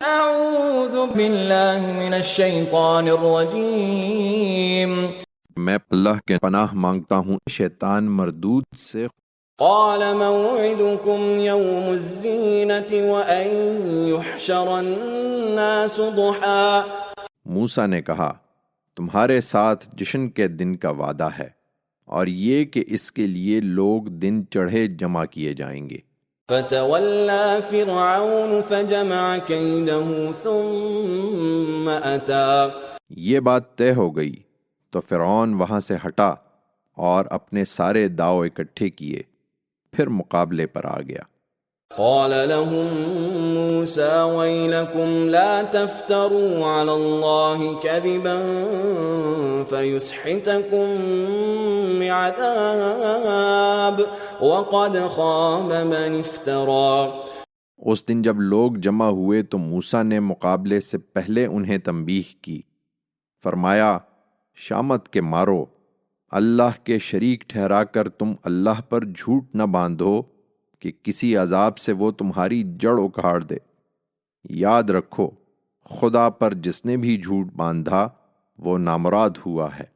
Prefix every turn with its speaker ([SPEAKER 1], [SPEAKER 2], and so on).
[SPEAKER 1] اعوذ باللہ من الشیطان الرجیم
[SPEAKER 2] میں اللہ کے پناہ مانگتا ہوں شیطان مردود سے۔
[SPEAKER 1] قال موعدكم يوم الزينة وأن يحشر الناس ضحى
[SPEAKER 2] موسیٰ نے کہا تمہارے ساتھ جشن کے دن کا وعدہ ہے اور یہ کہ اس کے لیے لوگ دن چڑھے جمع کیے جائیں گے۔
[SPEAKER 1] فتولى فرعون فجمع كيده ثم أتى
[SPEAKER 2] یہ بات طے ہو گئی تو فرعون وہاں سے ہٹا اور اپنے سارے داؤ اکٹھے کیے، پھر مقابلے پر آ گیا۔
[SPEAKER 1] قال لهم موسى ويلكم لا تفتروا على الله كذبا فيسحتكم بعذاب وقد خاب من افترى۔
[SPEAKER 2] اس دن جب لوگ جمع ہوئے تو موسیٰ نے مقابلے سے پہلے انہیں تنبیہ کی، فرمایا شامت کے مارو، اللہ کے شریک ٹھہرا کر تم اللہ پر جھوٹ نہ باندھو کہ کسی عذاب سے وہ تمہاری جڑ اکھاڑ دے۔ یاد رکھو خدا پر جس نے بھی جھوٹ باندھا وہ نامراد ہوا ہے۔